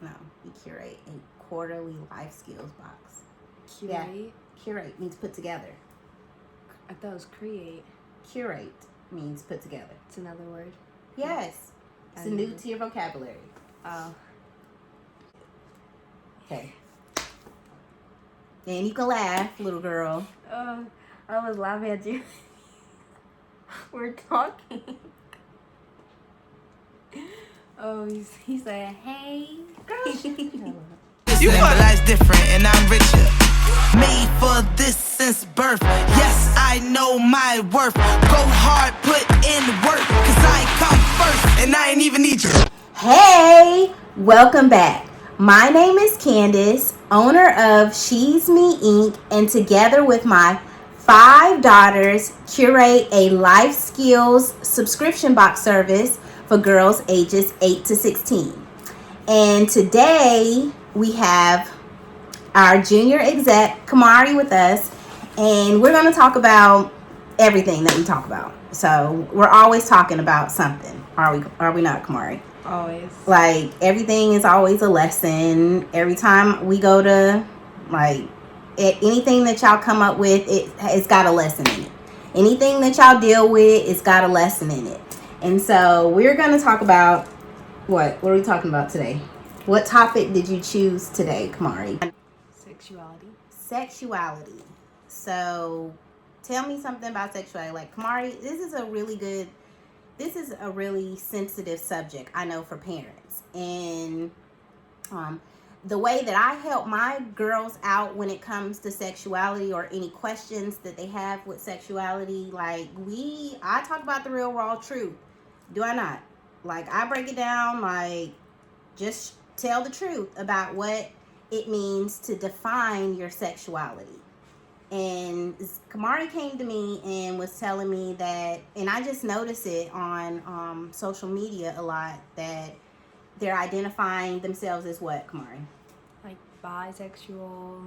No, we curate a quarterly LifeSkills box. Curate? Yeah, curate means put together. I thought it was create. Curate means put together. It's another word? Yes. It's new to your vocabulary. Oh. Okay. And you can laugh, little girl. Oh, I was laughing at you. We're talking. Oh, he said, hey, girl. You want life's different and I'm richer. Made for this since birth. Yes, I know my worth. Go hard, put in work. Cause I come first and I ain't even need you. Hey, welcome back. My name is Candace, owner of Shesss Me Inc. And together with my 5 daughters, curate a LifeSkills subscription box service for girls ages 8 to 16. And today we have our junior exec, Kamari, with us. And we're going to talk about everything that we talk about. So we're always talking about something. Are we not, Kamari? Always. Like, everything is always a lesson. Every time we go to, like, anything that y'all come up with, it's got a lesson in it. Anything that y'all deal with, it's got a lesson in it. And so we're going to talk about, what are we talking about today? What topic did you choose today, Kamari? Sexuality. So tell me something about sexuality. Like, Kamari, this is a really sensitive subject, I know, for parents. And the way that I help my girls out when it comes to sexuality or any questions that they have with sexuality, like, I talk about the real raw truth. Do I not? Like, I break it down, like, just tell the truth about what it means to define your sexuality. And Kamari came to me and was telling me that, and I just notice it on social media a lot, that they're identifying themselves as what, Kamari? Like bisexual,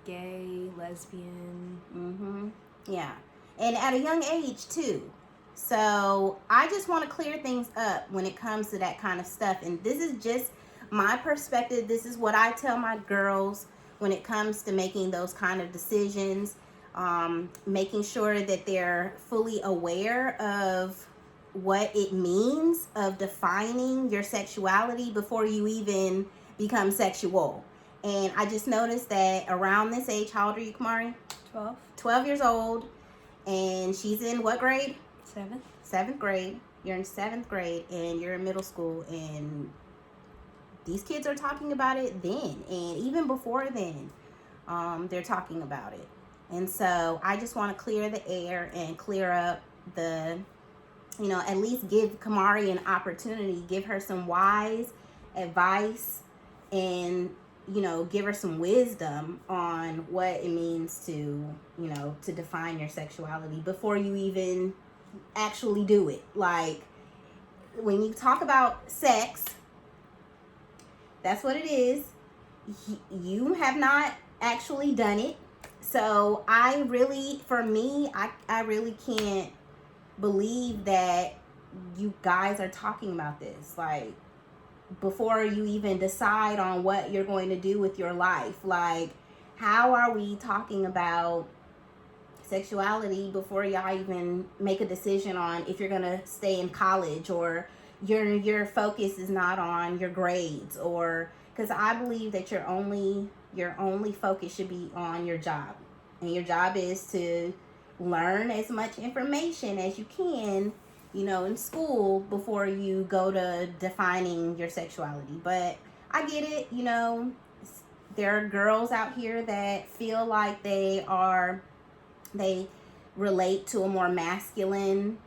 gay, lesbian. Yeah. And at a young age, too. So I just want to clear things up when it comes to that kind of stuff. And this is just my perspective. This is what I tell my girls when it comes to making those kind of decisions, making sure that they're fully aware of what it means of defining your sexuality before you even become sexual. And I just noticed that around this age, how old are you, Kamari? 12. 12 years old. And she's in what grade? 7th. 7th grade. You're in 7th grade and you're in middle school, and these kids are talking about it then, and even before then, they're talking about it. And so I just want to clear the air and clear up at least give Kamari an opportunity, give her some wise advice, and, give her some wisdom on what it means to define your sexuality before you even actually do it. Like, when you talk about sex, that's what it is. You have not actually done it. So I really can't believe that you guys are talking about this, like, before you even decide on what you're going to do with your life. Like, how are we talking about sexuality before y'all even make a decision on if you're going to stay in college, or your focus is not on your grades, or because I believe that your only focus should be on your job, and your job is to learn as much information as you can, in school before you go to defining your sexuality. But I get it, there are girls out here that feel like they relate to a more masculine,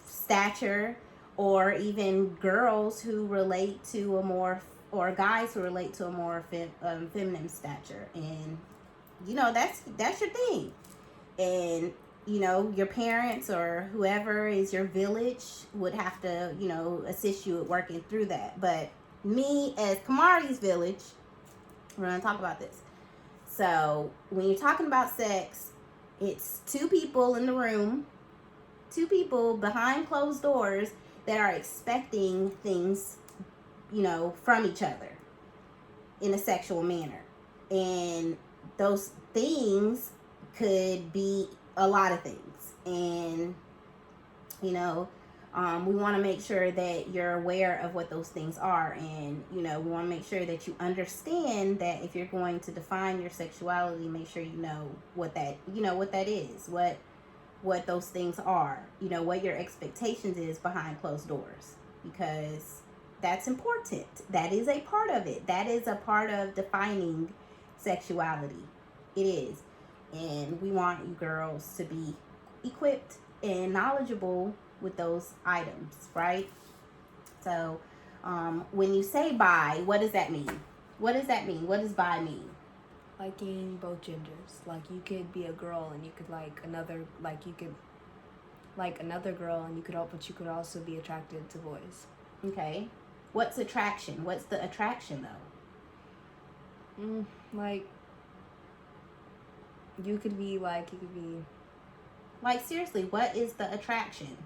stature, or even girls who relate to or guys who relate to a more feminine stature. And that's your thing. And your parents or whoever is your village would have to assist you with working through that. But me, as Kamari's village, we're going to talk about this. So when you're talking about sex, it's 2 people in the room, 2 people behind closed doors that are expecting things from each other in a sexual manner. And those things could be a lot of things. And, we want to make sure that you're aware of what those things are. And, we want to make sure that you understand that if you're going to define your sexuality, make sure you know what that is, what those things are, what your expectations is behind closed doors, because that's important. That is a part of it. That is a part of defining sexuality. It is. And we want you girls to be equipped and knowledgeable with those items, right? So when you say bi, what does that mean? What does that mean? What does bi mean? Liking both genders. Like, you could be a girl and you could like another, like you could like another girl and you could all, but you could also be attracted to boys. Okay. What's attraction? What's the attraction though? Like, you could be like seriously, what is the attraction?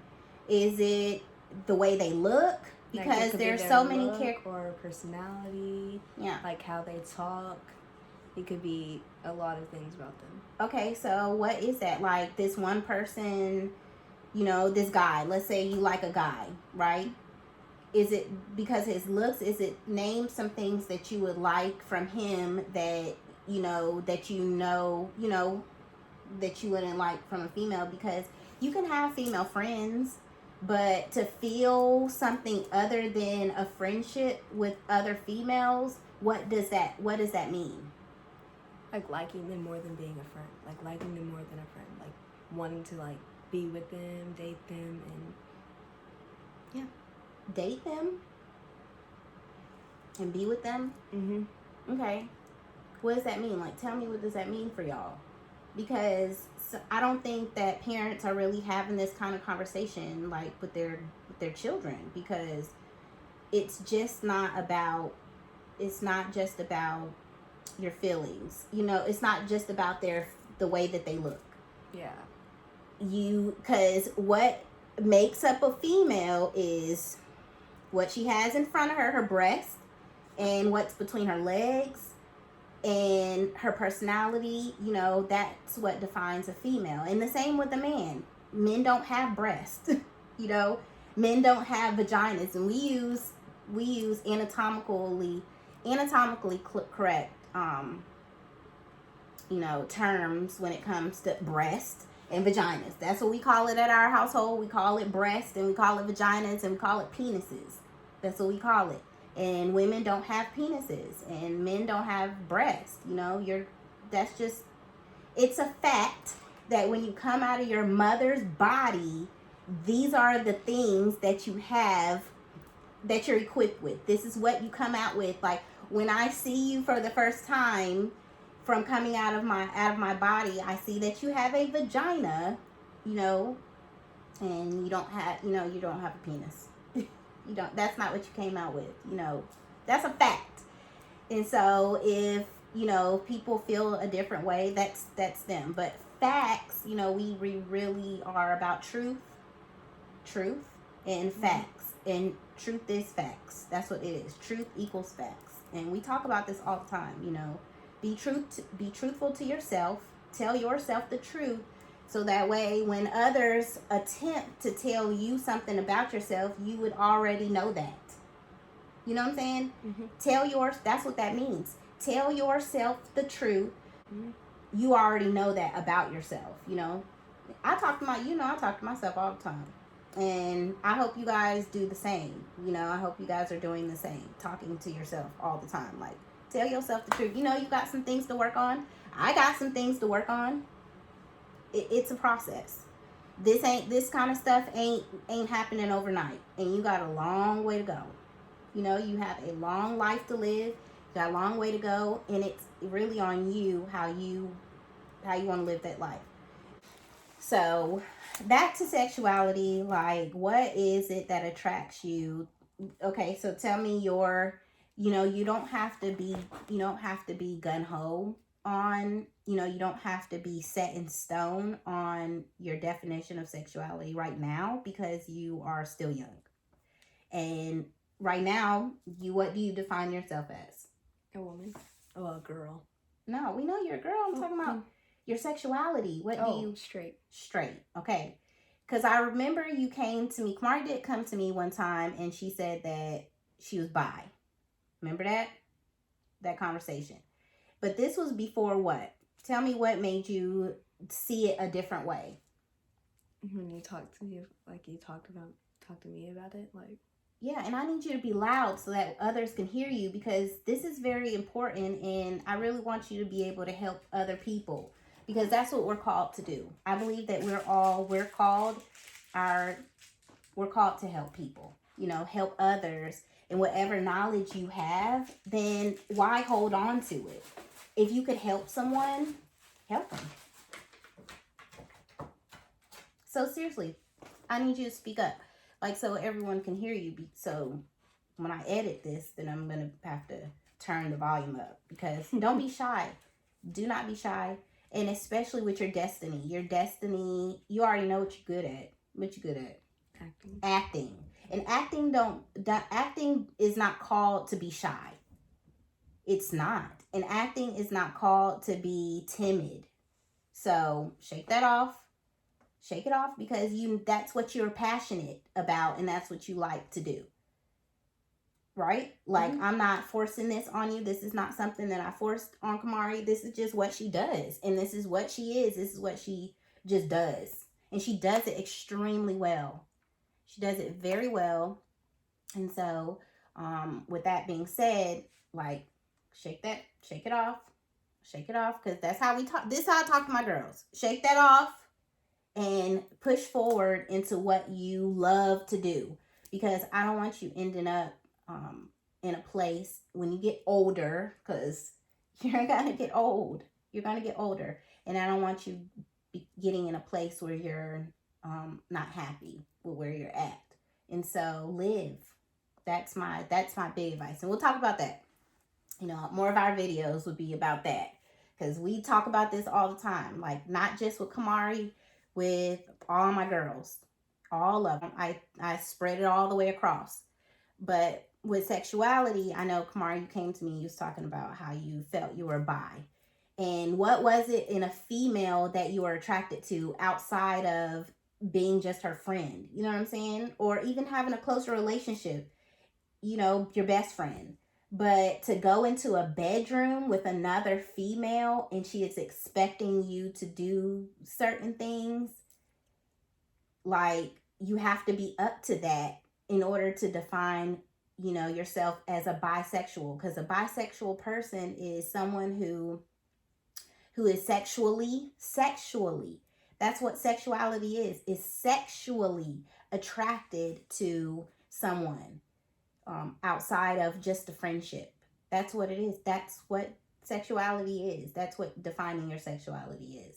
Is it the way they look? Because there's so many characters. Or personality. Yeah. Like how they talk. It could be a lot of things about them. Okay, so what is that? Like, this one person, this guy. Let's say you like a guy, right? Is it because his looks? Is it name some things that you would like from him that that you wouldn't like from a female? Because you can have female friends, but to feel something other than a friendship with other females, what does that mean? Like liking them more than being a friend. Like liking them more than a friend. Like wanting to like be with them, date them, and yeah, date them and be with them. Okay, what does that mean? Like, tell me, what does that mean for y'all? Because I don't think that parents are really having this kind of conversation like with their children, because it's just not about your feelings. It's not just about the way that they look. Yeah. Because what makes up a female is what she has in front of her breast, and what's between her legs, and her personality. That's what defines a female. And the same with a man. Men don't have breasts. Men don't have vaginas, and we use anatomically correct terms when it comes to breast and vaginas. That's what we call it at our household. We call it breast, and we call it vaginas, and we call it penises. That's what we call it. And women don't have penises, and men don't have breasts. It's a fact that when you come out of your mother's body, these are the things that you have, that you're equipped with. This is what you come out with. Like, when I see you for the first time from coming out of my body, I see that you have a vagina, and you don't have a penis. That's not what you came out with. That's a fact. And so if people feel a different way, that's them. But facts, we really are about truth and facts. And truth is facts. That's what it is. Truth equals facts. And we talk about this all the time. Be truthful to yourself. Tell yourself the truth, so that way when others attempt to tell you something about yourself, you would already know that. You know what I'm saying? That's what that means. Tell yourself the truth. You already know that about yourself. I talk to myself all the time. And I hope you guys do the same. I hope you guys are doing the same. Talking to yourself all the time. Like, tell yourself the truth. You got some things to work on. I got some things to work on. It's a process. This kind of stuff ain't happening overnight. And you got a long way to go. You have a long life to live. You got a long way to go. And it's really on you how you want to live that life. So, back to sexuality. Like, what is it that attracts you? Okay, so tell me you don't have to be gun-ho on, you don't have to be set in stone on your definition of sexuality right now, because you are still young. And right now, what do you define yourself as? A woman. Oh, a girl. No, we know you're a girl. I'm talking about your sexuality. What do you... Straight. Straight. Okay. Because I remember you came to me. Kamari did come to me one time and she said that she was bi. Remember that? That conversation. But this was before what? Tell me what made you see it a different way. When you talked to me, like you talked to me about it, like. Yeah, and I need you to be loud so that others can hear you, because this is very important, and I really want you to be able to help other people, because that's what we're called to do. I believe that we're called to help people, you know, help others, and whatever knowledge you have, then why hold on to it? If you could help someone, help them. So seriously, I need you to speak up. Like, so everyone can hear you. So when I edit this, then I'm going to have to turn the volume up. Because don't be shy. Do not be shy. And especially with your destiny. Your destiny, you already know what you're good at. What you good at? Acting. And acting is not called to be shy. It's not. And acting is not called to be timid. So shake that off. Shake it off, because that's what you're passionate about and that's what you like to do. Right? Like, I'm not forcing this on you. This is not something that I forced on Kamari. This is just what she does. And this is what she is. This is what she just does. And she does it extremely well. She does it very well. And so, with that being said, like, shake it off. Shake it off, because that's how we talk. This is how I talk to my girls. Shake that off. And push forward into what you love to do, because I don't want you ending up in a place when you get older, because you're gonna get old. You're gonna get older, and I don't want you getting in a place where you're not happy with where you're at. And so live. That's my big advice, and we'll talk about that. You know, more of our videos would be about that, because we talk about this all the time. Like, not just with Kamari. With all my girls, all of them. I spread it all the way across. But with sexuality, I know, Kamari, you came to me, you was talking about how you felt you were bi. And what was it in a female that you were attracted to outside of being just her friend? You know what I'm saying? Or even having a closer relationship, you know, your best friend. But to go into a bedroom with another female and she is expecting you to do certain things, like, you have to be up to that in order to define, you know, yourself as a bisexual. Because a bisexual person is someone who is sexually. That's what sexuality is sexually attracted to someone. Outside of just a friendship. That's what it is. That's what sexuality is. That's what defining your sexuality is.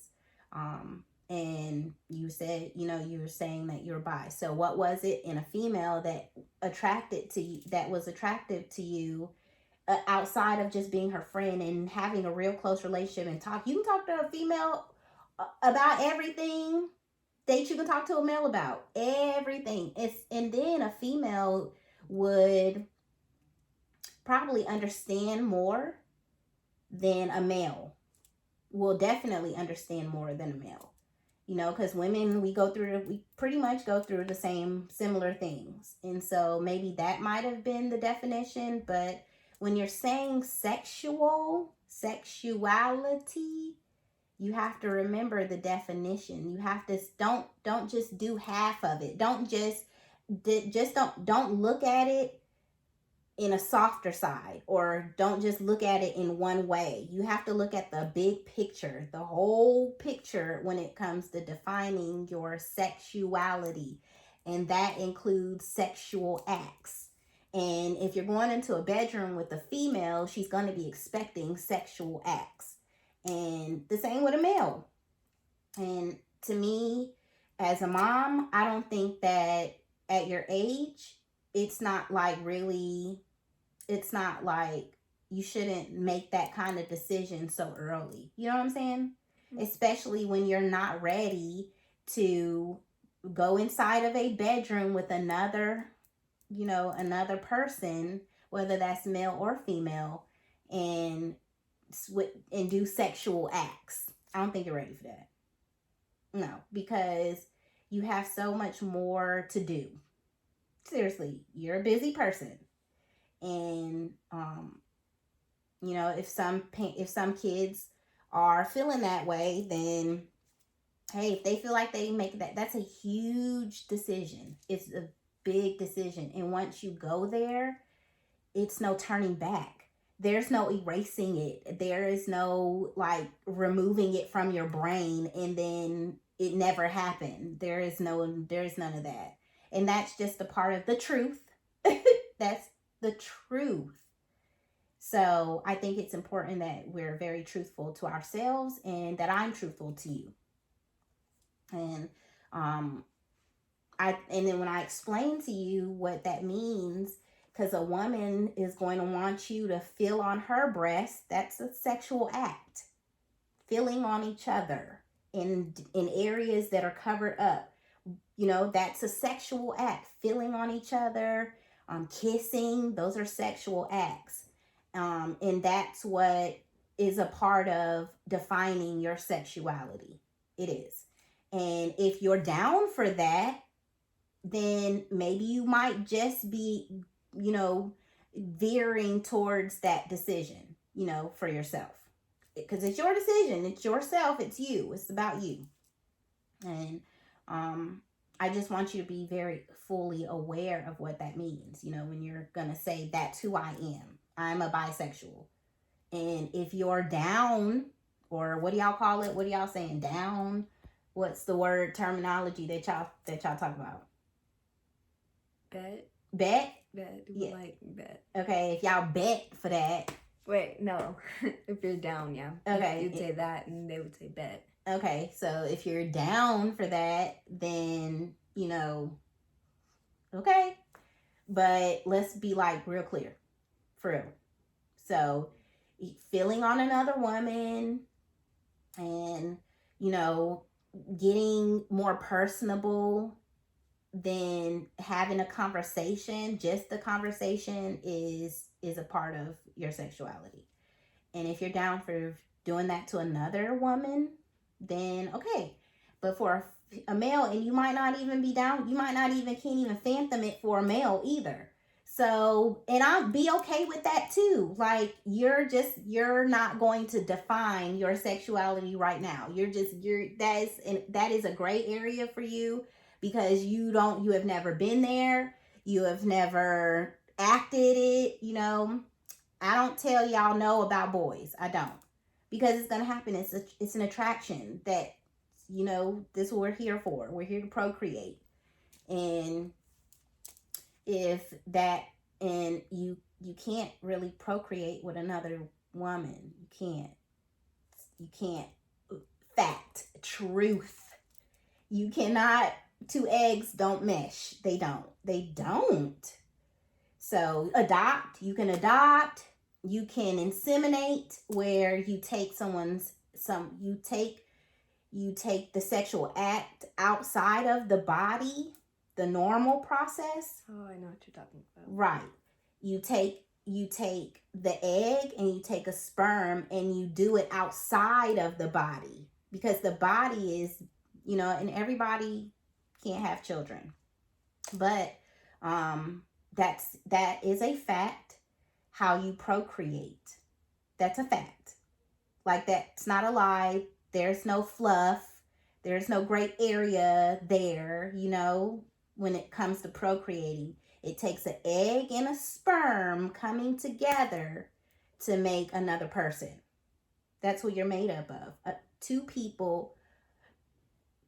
And you said, you know, you were saying that you're bi. So what was it in a female that was attractive to you outside of just being her friend and having a real close relationship and talk? You can talk to a female about everything that you can talk to a male about. Everything. And then a female would probably understand more than a male. Will definitely understand more than a male. You know, because women, we pretty much go through the same similar things. And so maybe that might have been the definition. But when you're saying sexuality, you have to remember the definition. You have to, don't just do half of it. Don't look at it in a softer side, or don't just look at it in one way. You have to look at the big picture, the whole picture, when it comes to defining your sexuality. And that includes sexual acts. And if you're going into a bedroom with a female, she's going to be expecting sexual acts. And the same with a male. And to me, as a mom, I don't think that at your age, it's not like you shouldn't make that kind of decision so early. You know what I'm saying? Mm-hmm. Especially when you're not ready to go inside of a bedroom with another another person, whether that's male or female, and do sexual acts. I don't think you're ready for that. No, because you have so much more to do. Seriously, you're a busy person, and if some kids are feeling that way, then hey, if they feel like they make that's a huge decision. It's a big decision, and once you go there, it's no turning back. There's no erasing it. There is no like removing it from your brain and then it never happened. There's none of that. And that's just a part of the truth. That's the truth. So I think it's important that we're very truthful to ourselves and that I'm truthful to you. And and then when I explain to you what that means, because a woman is going to want you to feel on her breast, that's a sexual act. Feeling on each other in areas that are covered up, that's a sexual act. Feeling on each other, kissing, those are sexual acts. And that's what is a part of defining your sexuality. It is. And if you're down for that, then maybe you might just be, veering towards that decision, for yourself. Because it's your decision. It's yourself. It's you. It's about you. And I just want you to be very fully aware of what that means. When you're going to say, that's who I am. I'm a bisexual. And if you're down, or what do y'all call it? What are y'all saying? Down? What's the word terminology that y'all talk about? Bet. Bet? Bet. Yeah. Like bet. Okay, if y'all bet for that. Wait, no. If you're down, yeah. Okay. You'd say that and they would say bet. Okay, so if you're down for that, then, okay. But let's be like real clear. For real. So, feeling on another woman and, getting more personable than having a conversation, just the conversation is a part of your sexuality. And if you're down for doing that to another woman, then okay. But for a male, and you might not even be down, you might not even can't even fathom it for a male either. So, and I'll be okay with that too. Like, you're not going to define your sexuality right now. That is a gray area for you because you have never been there. You have never acted it, I don't tell y'all no about boys. I don't. Because it's going to happen. It's an attraction that, this is what we're here for. We're here to procreate. And if that, and you can't really procreate with another woman. You can't. Fact, truth. You cannot. Two eggs don't mesh. They don't. So you can adopt. You can inseminate, where you take you take the sexual act outside of the body, the normal process. Oh, I know what you're talking about. Right. You take the egg and you take a sperm and you do it outside of the body, because the body is, and everybody can't have children. But that is a fact. How you procreate, that's a fact. Like, that's not a lie. There's no fluff. There's no gray area there, when it comes to procreating. It takes an egg and a sperm coming together to make another person. That's what you're made up of. Two people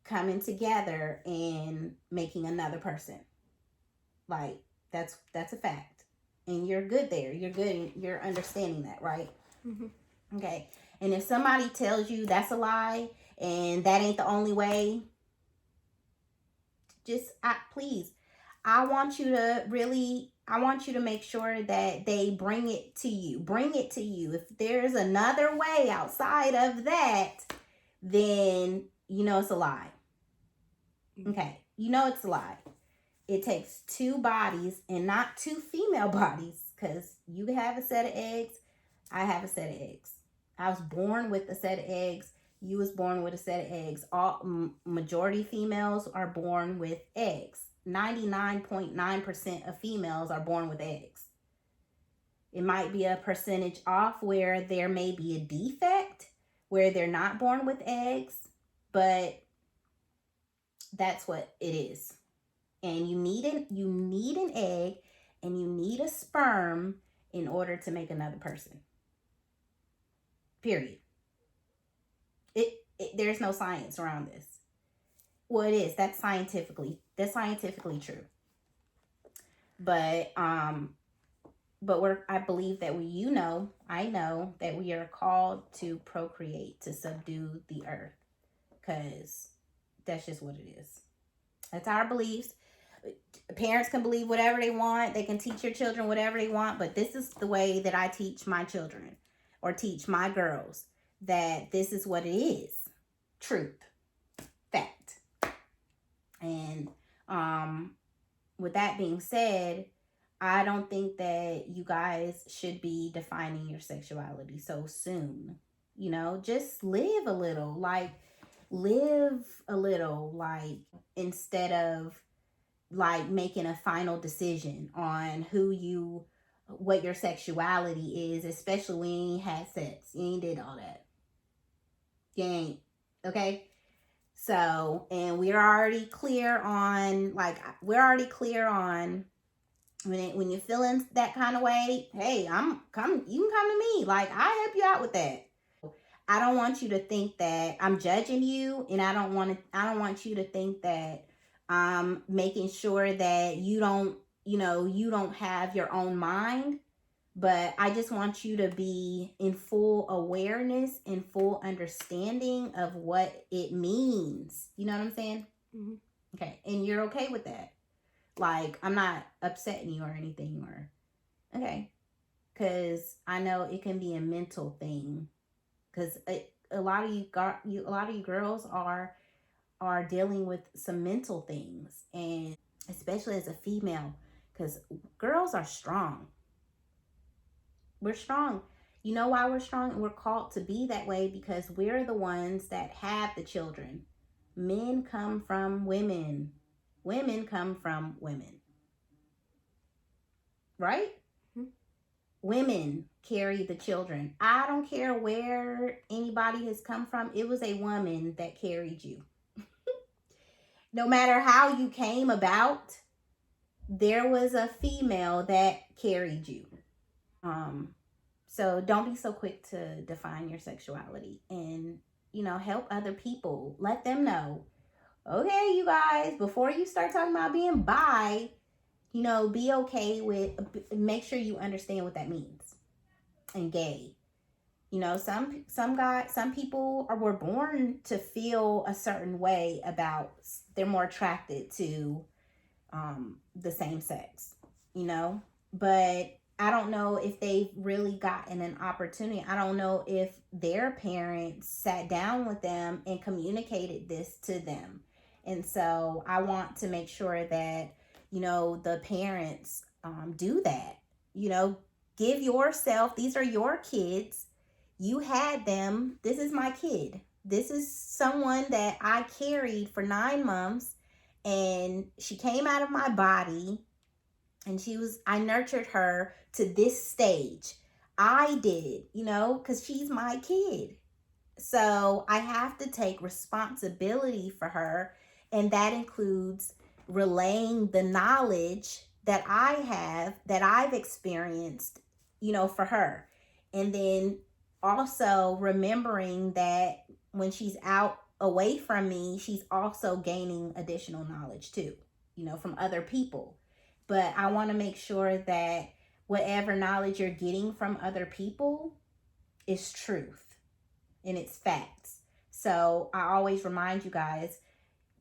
coming together and making another person. Like, that's a fact. And you're good there. You're good. You're understanding that, right? Mm-hmm. Okay. And if somebody tells you that's a lie and that ain't the only way, please, I want you to make sure that they bring it to you. Bring it to you. If there's another way outside of that, then it's a lie. Okay. It's a lie. it takes two bodies and not two female bodies, because you have a set of eggs, I have a set of eggs. I was born with a set of eggs. You was born with a set of eggs. All majority females are born with eggs. 99.9% of females are born with eggs. It might be a percentage off where there may be a defect where they're not born with eggs, but that's what it is. And you need an egg and you need a sperm in order to make another person. Period. There's no science around this. Well, it is. That's scientifically true. But I believe that I know that we are called to procreate, to subdue the earth, because that's just what it is. That's our beliefs. Parents can believe whatever they want. They can teach your children whatever they want, but this is the way that I teach my children or teach my girls, that this is what it is. Truth. Fact. And with that being said, I don't think that you guys should be defining your sexuality so soon. Just live a little, instead of making a final decision on what your sexuality is, especially when you ain't had sex. You ain't did all that. You ain't. Okay? So, and we're already clear on when you're feeling that kind of way, hey, you can come to me. I help you out with that. I don't want you to think that I'm judging you, and I don't want you to think that I'm making sure that you don't have your own mind. But I just want you to be in full awareness and full understanding of what it means. You know what I'm saying? Mm-hmm. Okay. And you're okay with that. I'm not upsetting you or anything, okay. Because I know it can be a mental thing. Because a lot of you girls are dealing with some mental things, and especially as a female, because girls are strong. We're strong. You know why we're strong? We're called to be that way because we're the ones that have the children. Men come from women. Women come from women. Right? Mm-hmm. Women carry the children. I don't care where anybody has come from. It was a woman that carried you. No matter how you came about, there was a female that carried you. So don't be so quick to define your sexuality, and help other people. Let them know. Okay, you guys, before you start talking about being bi, be okay with, make sure you understand what that means. And gay. Some people were born to feel a certain way about, they're more attracted to the same sex, but I don't know if they've really gotten an opportunity. I don't know if their parents sat down with them and communicated this to them. And so I want to make sure that, the parents do that. Give yourself, these are your kids. You had them. This is my kid. This is someone that I carried for 9 months, and she came out of my body. And I nurtured her to this stage. I did, because she's my kid. So I have to take responsibility for her. And that includes relaying the knowledge that I have, that I've experienced, for her. And then also remembering that when she's out away from me, she's also gaining additional knowledge too, from other people. But I want to make sure that whatever knowledge you're getting from other people is truth and it's facts. So I always remind you guys,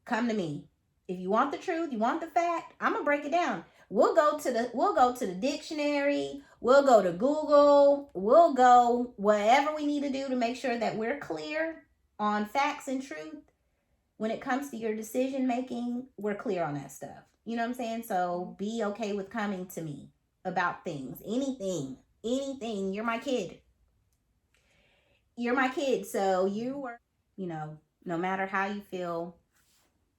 come to me. If you want the truth, you want the fact, I'm gonna break it down. We'll go to the dictionary, we'll go to Google, we'll go whatever we need to do to make sure that we're clear on facts and truth. When it comes to your decision making, we're clear on that stuff. You know what I'm saying? So be okay with coming to me about things. Anything. You're my kid. You're my kid. So you are, no matter how you feel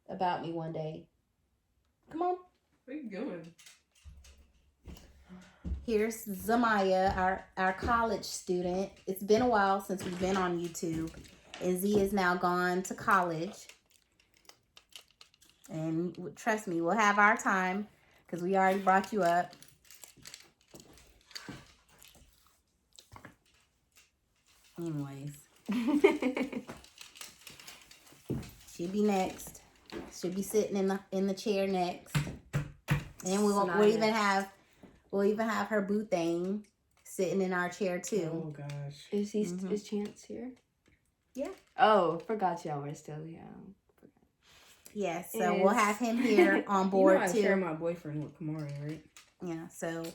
about me one day. Come on. Where you going? Here's Zamaya, our college student. It's been a while since we've been on YouTube. And Z is now gone to college. And trust me, we'll have our time because we already brought you up. Anyways. She'll be next. She'll be sitting in the chair next. And we'll even have her boo thing sitting in our chair too. Oh gosh. Is Chance here? Yeah. Oh, forgot y'all were still here. Yes, so we'll have him here on board too. I share my boyfriend with Kamari, right? Yeah, so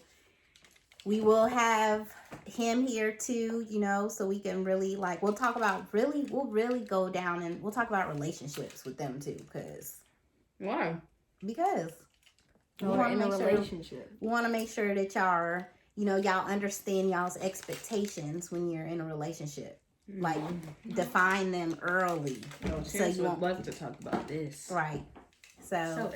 we will have him here too, so we can really we'll really go down and we'll talk about relationships with them too, Why? Because we want to make relationship. We want to make sure that y'all are, y'all understand y'all's expectations when you're in a relationship. Like, define them early. So you would love to talk about this. Right. So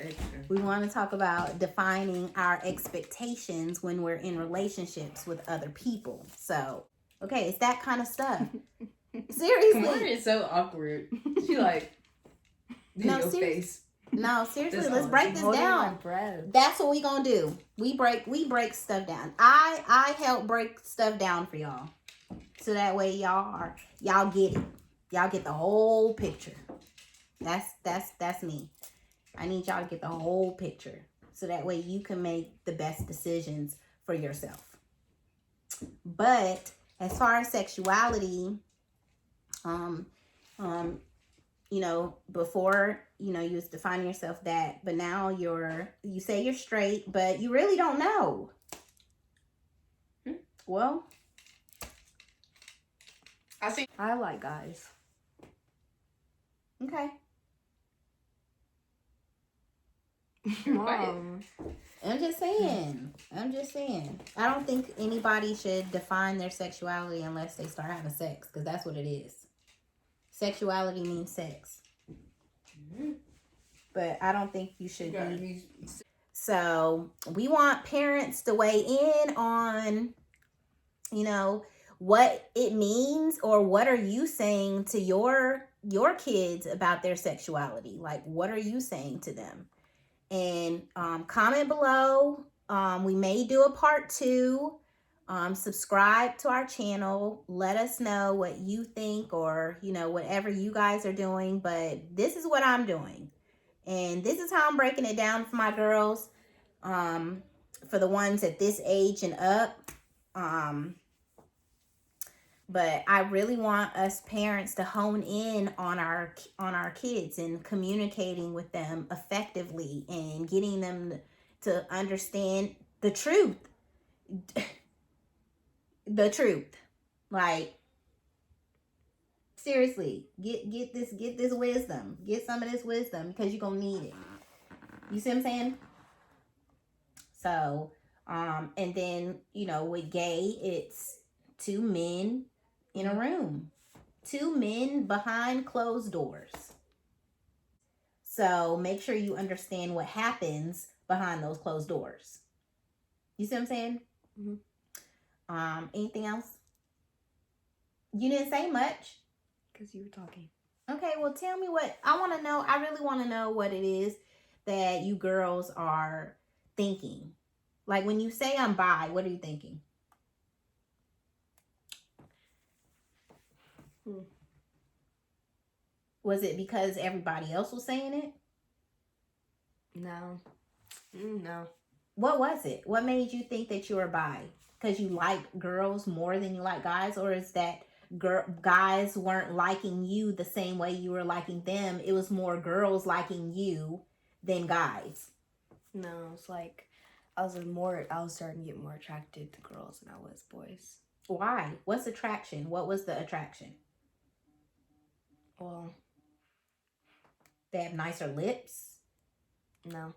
we want to talk about defining our expectations when we're in relationships with other people. So, okay, it's that kind of stuff. Seriously. Kamari is so awkward. She face. No, seriously, let's break this down. That's what we gonna do. We break stuff down. I help break stuff down for y'all. So that way y'all get it. Y'all get the whole picture. That's me. I need y'all to get the whole picture. So that way you can make the best decisions for yourself. But as far as sexuality, before, you was defining yourself that, but now you say you're straight, but you really don't know. Well, I like guys. Okay. Mom. I'm just saying. I don't think anybody should define their sexuality unless they start having sex, because that's what it is. Sexuality means sex. But I don't think you should be. So we want parents to weigh in on, what it means, or what are you saying to your kids about their sexuality? Like, what are you saying to them? And comment below. We may do a part 2. Subscribe to our channel. Let us know what you think, or whatever you guys are doing. But this is what I'm doing, and this is how I'm breaking it down for my girls, for the ones at this age and up. But I really want us parents to hone in on our kids and communicating with them effectively and getting them to understand the truth. The truth. Like, seriously, get this wisdom. Get some of this wisdom, because you're gonna need it. You see what I'm saying? So, and then, with gay, it's 2 men in a room. 2 men behind closed doors. So make sure you understand what happens behind those closed doors. You see what I'm saying? Mm-hmm. Anything else? You didn't say much. Because you were talking. Okay, well, tell me what I want to know. I really want to know what it is that you girls are thinking. Like, when you say I'm bi, what are you thinking? Was it because everybody else was saying it? No. No. What was it? What made you think that you were bi? Because you like girls more than you like guys? Or is that guys weren't liking you the same way you were liking them? It was more girls liking you than guys? No, it's like I was starting to get more attracted to girls than I was boys. Why? What's attraction? What was the attraction? Well, they have nicer lips. No.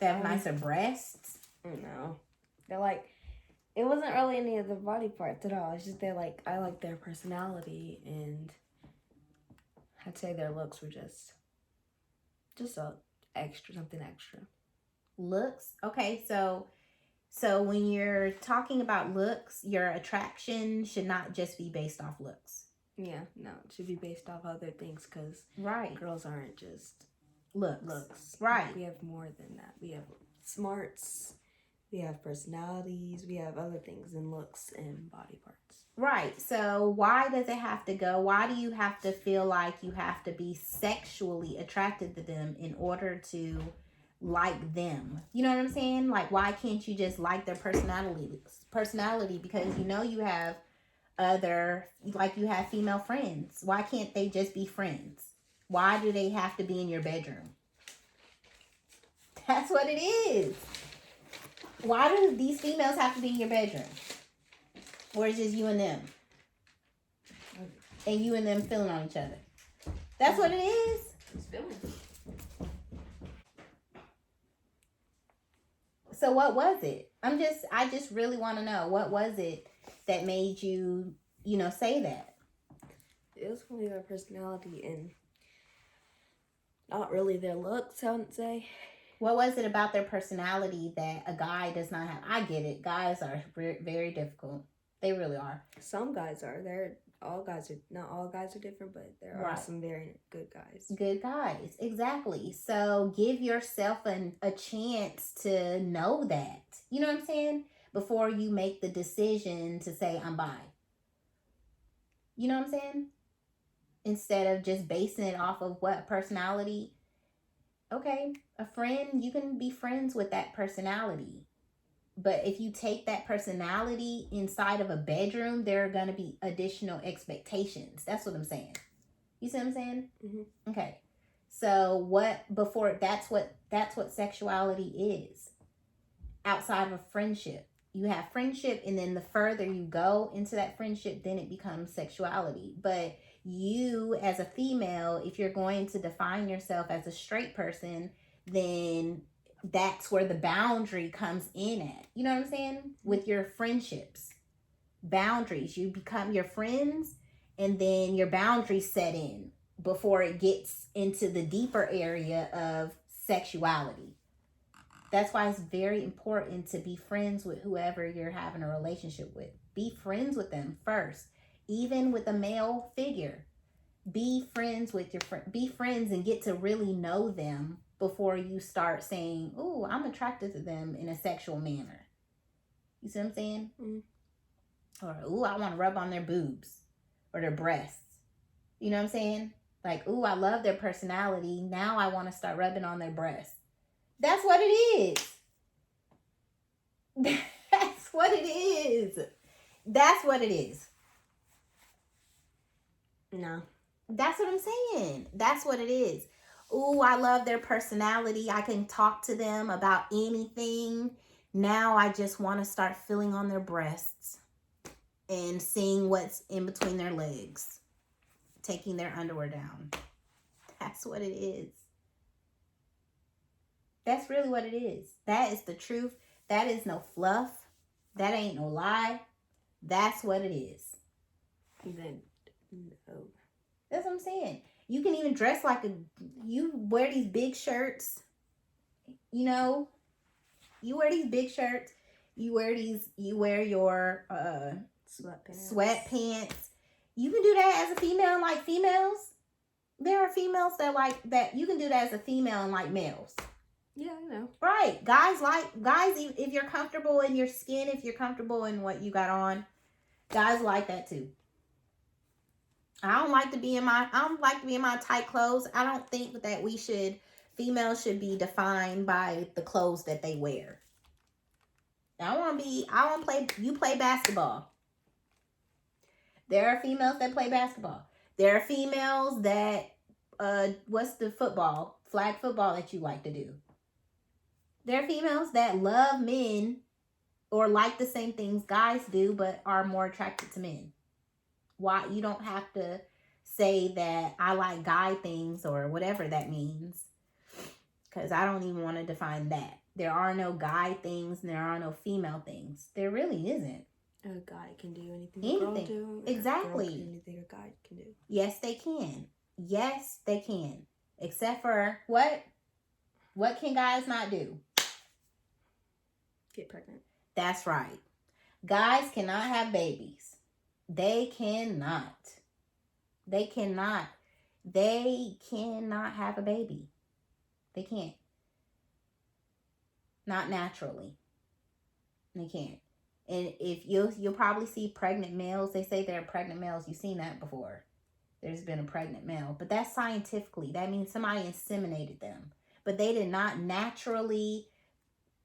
They have nicer breasts. No. They're like, it wasn't really any of the body parts at all. It's just I like their personality, and I'd say their looks were just something extra. Looks? Okay, so when you're talking about looks, your attraction should not just be based off looks. Yeah, no, it should be based off other things, because right, girls aren't just looks. Right. We have more than that. We have smarts, we have personalities, we have other things than looks and body parts. Right. So why does it have to go? Why do you have to feel like you have to be sexually attracted to them in order to like them? You know what I'm saying? Like, why can't you just like their personality? Because you have you have female friends. Why can't they just be friends? Why do they have to be in your bedroom? That's what it is. Why do these females have to be in your bedroom? Or is it just you and them? And you and them feeling on each other. That's what it is. It's feeling. So what was it? I just really want to know, what was it that made you, say that? It was probably their personality and not really their looks, I wouldn't say. What was it about their personality that a guy does not have? I get it. Guys are very difficult. They really are. Some guys are. Not all guys are different, but there are some very good guys. Good guys, exactly. So give yourself a chance to know that. You know what I'm saying? Before you make the decision to say, I'm bi. You know what I'm saying? Instead of just basing it off of what personality. Okay, a friend, you can be friends with that personality. But if you take that personality inside of a bedroom, there are going to be additional expectations. That's what I'm saying. You see what I'm saying? Mm-hmm. Okay. So that's what sexuality is. Outside of a friendship. You have friendship, and then the further you go into that friendship, then it becomes sexuality. But you, as a female, if you're going to define yourself as a straight person, then that's where the boundary comes in at. You know what I'm saying? With your friendships. Boundaries. You become your friends, and then your boundaries set in before it gets into the deeper area of sexuality. That's why it's very important to be friends with whoever you're having a relationship with. Be friends with them first. Even with a male figure. Be friends with your friend. Be friends and get to really know them before you start saying, "Oh, I'm attracted to them in a sexual manner." You see what I'm saying? Mm-hmm. Or, "Oh, I want to rub on their boobs or their breasts." You know what I'm saying? Like, "Oh, I love their personality. Now I want to start rubbing on their breasts." That's what it is. That's what it is. That's what it is. No. That's what I'm saying. That's what it is. Ooh, I love their personality. I can talk to them about anything. Now I just want to start feeling on their breasts and seeing what's in between their legs. Taking their underwear down. That's what it is. That's really what it is. That is the truth. That is no fluff. That ain't no lie. That's what it is. Then, no. That's what I'm saying. You can even dress you wear these big shirts. You wear these big shirts. You wear your sweatpants. You can do that as a female and like females. There are females that like that. You can do that as a female and like males. Yeah, I know. Right. Guys, if you're comfortable in your skin, if you're comfortable in what you got on, guys like that too. I don't like to be in my tight clothes. I don't think that females should be defined by the clothes that they wear. You play basketball. There are females that play basketball. There are females that, what's the flag football that you like to do? There are females that love men or like the same things guys do, but are more attracted to men. Why? You don't have to say that I like guy things or whatever that means, because I don't even want to define that. There are no guy things and there are no female things. There really isn't. A guy can do anything a girl do. Exactly. A girl can do anything a guy can do. Yes, they can. Yes, they can. Except for what? What can guys not do? Get pregnant. That's right. Guys cannot have babies. They cannot. They cannot. They cannot have a baby. They can't. Not naturally. They can't. And if you'll probably see pregnant males. They say they're pregnant males. You've seen that before. There's been a pregnant male. But that's scientifically. That means somebody inseminated them. But they did not naturally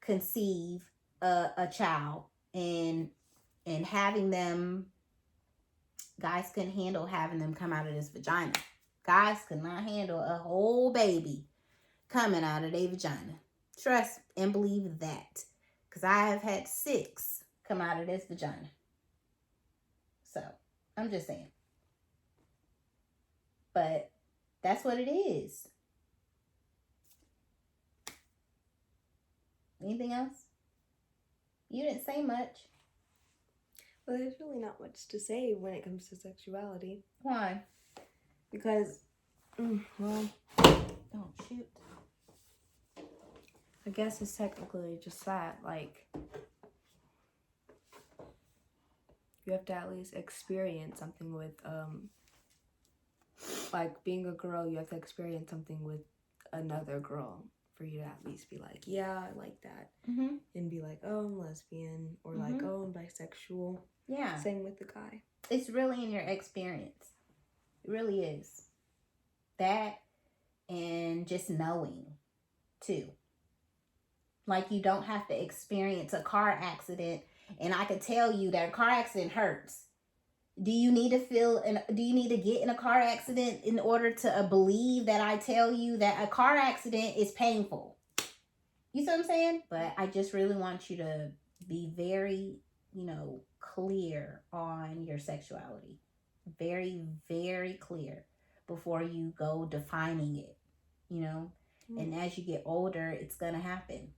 conceive a child. And having them, guys couldn't handle having them come out of this vagina. Guys could not handle a whole baby coming out of their vagina. Trust and believe that. Because I have had 6 come out of this vagina. So, I'm just saying. But that's what it is. Anything else? You didn't say much. Well, there's really not much to say when it comes to sexuality. Why? Because, Oh, shoot. I guess it's technically just that, like, you have to at least experience something with, like, being a girl, you have to experience something with another girl for you to at least be like, yeah, I like that. Mm-hmm. And be like, oh, I'm lesbian, or like, oh, I'm bisexual. Yeah. Same with the guy. It's really in your experience. It really is. That and just knowing, too. Like, you don't have to experience a car accident, and I could tell you that a car accident hurts. Do you need to get in a car accident in order to believe that I tell you that a car accident is painful? You see what I'm saying? But I just really want you to be very, clear on your sexuality. Very, very clear before you go defining it, And as you get older, it's going to happen.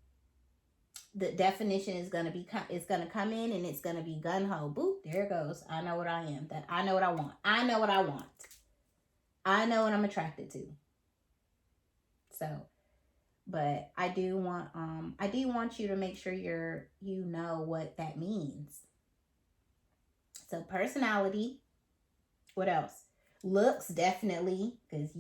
The definition is going to come in and it's going to be gun-ho. Boop, there it goes. I know what I am. That I know what I want. I know what I want. I know what I'm attracted to. So, but I do want you to make sure you know what that means. So, personality. What else? Looks, definitely, because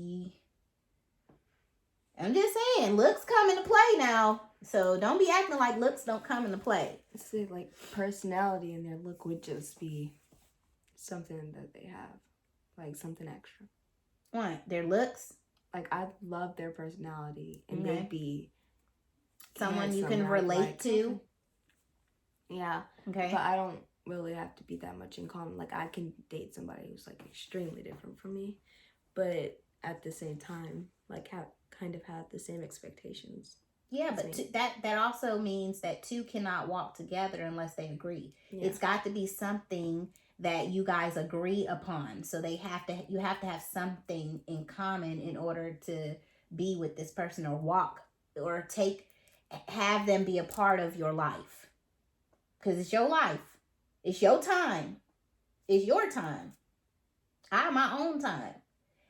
I'm just saying, looks come into play now. So don't be acting like looks don't come into play. See, like, personality and their look would just be something that they have. Like, something extra. What? Their looks? Like, I love their personality. And they'd be someone you can relate to? Yeah. Okay. But I don't really have to be that much in common. Like, I can date somebody who's, like, extremely different from me. But at the same time, like, have the same expectations. Yeah, but that also means that two cannot walk together unless they agree. Yeah. It's got to be something that you guys agree upon. So you have to have something in common in order to be with this person or walk or have them be a part of your life. Because it's your life. It's your time. It's your time. I have my own time.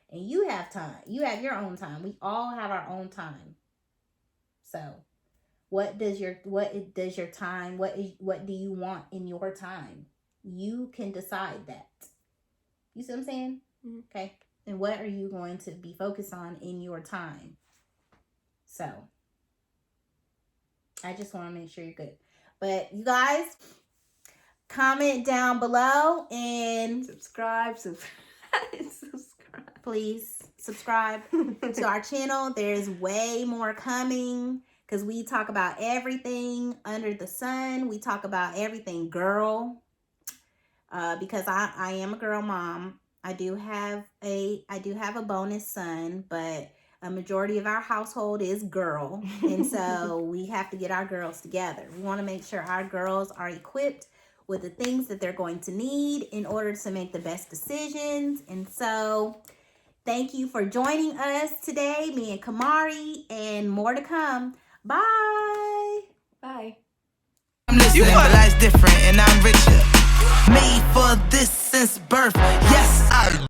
And you have time. You have your own time. We all have our own time. So, what do you want in your time? You can decide that. You see what I'm saying? Mm-hmm. Okay. And what are you going to be focused on in your time? So, I just want to make sure you're good. But you guys, comment down below and subscribe. Please subscribe to our channel. There's way more coming because we talk about everything under the sun. We talk about everything girl. Because I am a girl mom. I do have a bonus son, but a majority of our household is girl. And so we have to get our girls together. We want to make sure our girls are equipped with the things that they're going to need in order to make the best decisions. And so thank you for joining us today, me and Kamari, and more to come. Bye. Bye. I'm listening, but life's different and I'm richer. Made for this since birth. Yes, I